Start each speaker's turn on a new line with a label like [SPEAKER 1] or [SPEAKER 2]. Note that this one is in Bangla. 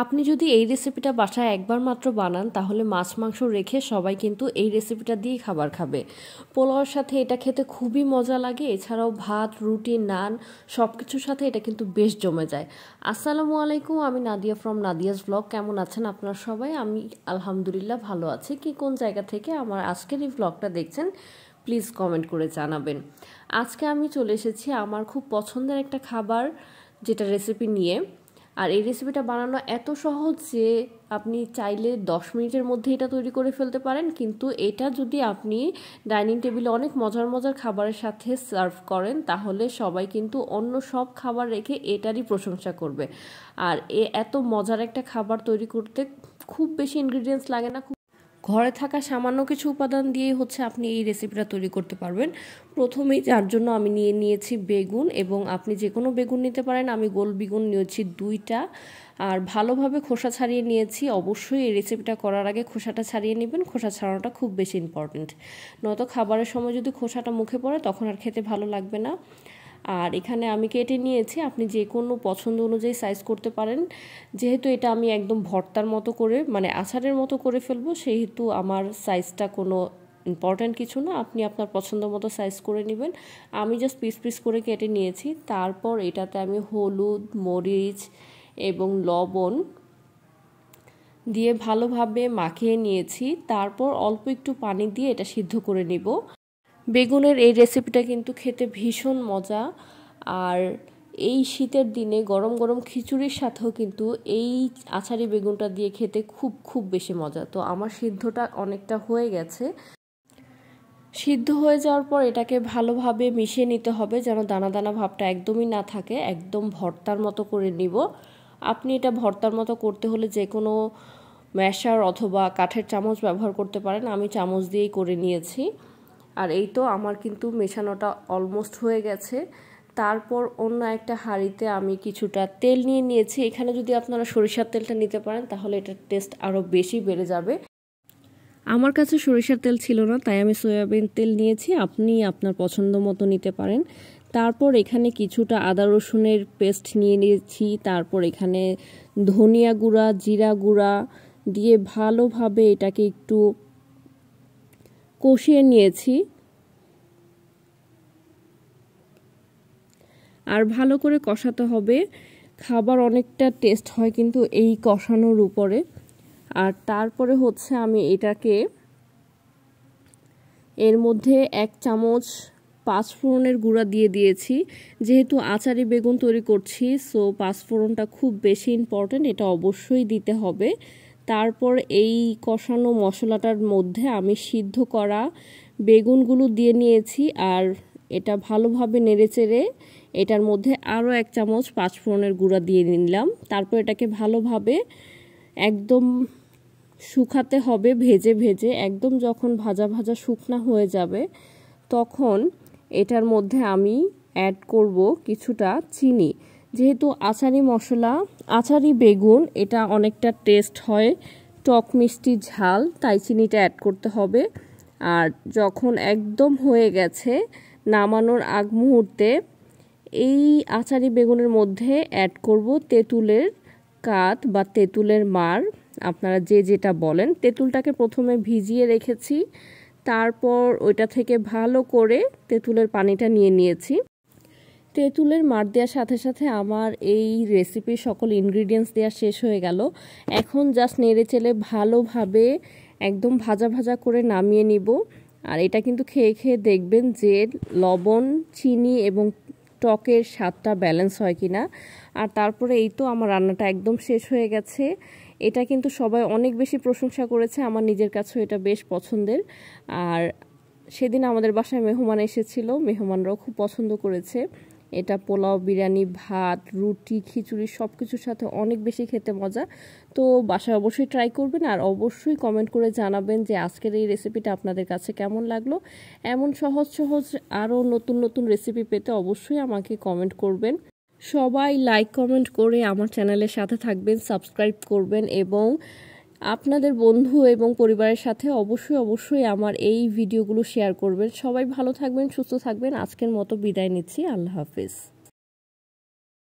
[SPEAKER 1] আপনি যদি এই রেসিপিটা বাসায় একবার মাত্র বানান তাহলে মাছ মাংস রেখে সবাই কিন্তু এই রেসিপিটা দিয়ে খাবার খাবে। পোলাওর সাথে এটা খেতে খুবই মজা লাগে, এছাড়াও ভাত, রুটি, নান সব কিছুর সাথে এটা কিন্তু বেশ জমে যায়। আসসালামু আলাইকুম, আমি নাদিয়া ফ্রম নাদিয়াস ব্লগ। কেমন আছেন আপনারা সবাই? আমি আলহামদুলিল্লাহ ভালো আছি। কি কোন জায়গা থেকে আমার আজকের এই ব্লগটা দেখছেন প্লিজ কমেন্ট করে জানাবেন। আজকে আমি চলে এসেছি আমার খুব পছন্দের একটা খাবার যেটা রেসিপি নিয়ে। আর এই রেসিপিটা বানানো এত সহজ যে আপনি চাইলে 10 মিনিটের মধ্যে এটা তৈরি করে ফেলতে পারেন, কিন্তু এটা যদি আপনি ডাইনিং টেবিলে অনেক মজার মজার খাবারের সাথে সার্ভ করেন তাহলে সবাই কিন্তু অন্য সব খাবার রেখে এটারই প্রশংসা করবে। আর এত মজার একটা খাবার তৈরি করতে খুব বেশি ইনগ্রিডিয়েন্টস লাগে না, ঘরে থাকা সামান্য কিছু উপাদান দিয়েই আপনি এই রেসিপিটা তৈরি করতে পারবেন। প্রথমেই যার জন্য আমি নিয়েছি বেগুন, এবং আপনি যে কোনো বেগুন নিতে পারেন। আমি গোল বেগুন নিয়েছি 2টা, আর ভালোভাবে খোসা ছাড়িয়ে নিয়েছি। অবশ্যই এই রেসিপিটা করার আগে খোসাটা ছাড়িয়ে নেবেন, খোসা ছাড়ানোটা খুব বেশি ইম্পর্টেন্ট, নয়তো খাবারের সময় যদি খোসাটা মুখে পড়ে তখন আর খেতে ভালো লাগবে না। আর এখানে আমি কেটে নিয়েছি, আপনি যে কোনো পছন্দ অনুযায়ী সাইজ করতে পারেন। যেহেতু এটা আমি একদম ভর্তার মতো করে মানে আচারের মতো করে ফেলবো, সেহেতু আমার সাইজটা কোনো ইম্পর্ট্যান্ট কিছু না, আপনি আপনার পছন্দ মতো সাইজ করে নেবেন। আমি জাস্ট পিস পিস করে কেটে নিয়েছি। তারপর এটাতে আমি হলুদ, মরিচ এবং লবণ দিয়ে ভালোভাবে মাখিয়ে নিয়েছি। তারপর অল্প একটু পানি দিয়ে এটা সিদ্ধ করে নিব। বেগুনের এই রেসিপিটা কিন্তু খেতে ভীষণ মজা, আর এই শীতের দিনে গরম গরম খিচুড়ির সাথেও কিন্তু এই আচারি বেগুনটা দিয়ে খেতে খুব বেশি মজা। তো আমার সিদ্ধটা অনেকটা হয়ে গেছে। সিদ্ধ হয়ে যাওয়ার পর এটাকে ভালোভাবে মিশিয়ে নিতে হবে যেন দানা দানা ভাবটা একদমই না থাকে, একদম ভর্তার মতো করে নিব। আপনি এটা ভর্তার মতো করতে হলে যে কোনো ম্যাশার অথবা কাঠের চামচ ব্যবহার করতে পারেন। আমি চামচ দিয়েই করে নিয়েছি। আর এই তো আমার কিন্তু মেশানোটা অলমোস্ট হয়ে গেছে। তারপর অন্য একটা হাঁড়িতে আমি কিছুটা তেল নিয়ে নিয়েছি। এখানে যদি আপনারা সরিষার তেলটা নিতে পারেন তাহলে এটার টেস্ট আরও বেশি বেড়ে যাবে। আমার কাছে সরিষার তেল ছিল না, তাই আমি সয়াবিন তেল নিয়েছি। আপনি আপনার পছন্দ মতো নিতে পারেন। তারপর এখানে কিছুটা আদা রসুনের পেস্ট নিয়ে নিয়েছি। তারপর এখানে ধনিয়া গুঁড়া, জিরা গুঁড়া দিয়ে ভালোভাবে এটাকে একটু কষিয়ে নিয়েছি। আর ভালো করে কষাতে হবে, খাবার অনেকটা টেস্ট হয় কিন্তু এই কষানোর উপরে। আর তারপরে আমি এটাকে এর মধ্যে 1 চামচ 5 ফোড়নের গুঁড়া দিয়ে দিয়েছি। যেহেতু আচারি বেগুন তৈরি করছি, সো 5 ফোড়নটা খুব বেশি ইম্পর্টেন্ট, এটা অবশ্যই দিতে হবে। তারপর এই কষানো মশলাটার মধ্যে আমি সিদ্ধ করা বেগুনগুলো দিয়ে নিয়েছি, আর এটা ভালোভাবে নেড়েচেড়ে এটার মধ্যে আরও 1 চামচ 5 ফোড়নের গুঁড়া দিয়ে নিলাম। তারপর এটাকে ভালোভাবে একদম শুকাতে হবে, ভেজে ভেজে একদম যখন ভাজা ভাজা শুকনা হয়ে যাবে তখন এটার মধ্যে আমি অ্যাড করব কিছুটা চিনি। যেহেতু আচারি মশলা, আচারি বেগুন, এটা অনেকটা টেস্ট হয় টক মিষ্টি ঝাল, তাই চিনিটা অ্যাড করতে হবে। আর যখন একদম হয়ে গেছে নামানোর আগ মুহূর্তে এই আচারি বেগুনের মধ্যে অ্যাড করব তেঁতুলের কাঠ বা তেঁতুলের মার, আপনারা যে যেটা বলেন। তেঁতুলটাকে প্রথমে ভিজিয়ে রেখেছি, তারপর ওইটা থেকে ভালো করে তেঁতুলের পানিটা নিয়ে নিয়েছি। তেঁতুলের মার দেওয়ার সাথে সাথে আমার এই রেসিপির সকল ইনগ্রিডিয়েন্টস দেওয়া শেষ হয়ে গেল। এখন জাস্ট নেড়ে চেড়ে ভালোভাবে একদম ভাজা ভাজা করে নামিয়ে নিব। আর এটা কিন্তু খেয়ে খেয়ে দেখবেন যে লবণ, চিনি এবং টকের স্বাদটা ব্যালেন্স হয় কিনা। আর তারপরে এই তো আমার রান্নাটা একদম শেষ হয়ে গেছে। এটা কিন্তু সবাই অনেক বেশি প্রশংসা করেছে, আমার নিজের কাছেও এটা বেশ পছন্দের। আর সেদিন আমাদের বাসায় মেহমান এসেছিল, মেহমানরাও খুব পছন্দ করেছে। এটা পোলাও, বিরিয়ানি, ভাত, রুটি, খিচুড়ি সব কিছুর সাথে অনেক বেশি খেতে মজা। তো বাসায় অবশ্যই ট্রাই করবেন, আর অবশ্যই কমেন্ট করে জানাবেন যে আজকের এই রেসিপিটা আপনাদের কাছে কেমন লাগলো। এমন সহজ সহজ আরও নতুন নতুন রেসিপি পেতে অবশ্যই আমাকে কমেন্ট করবেন। সবাই লাইক কমেন্ট করে আমার চ্যানেলের সাথে থাকবেন, সাবস্ক্রাইব করবেন, এবং আপনাদের বন্ধু এবং পরিবারের সাথে অবশ্যই আমার এই ভিডিওগুলো শেয়ার করবেন। সবাই ভালো থাকবেন, সুস্থ থাকবেন। আজকের মতো বিদায় নিচ্ছি। আল্লাহ হাফেজ।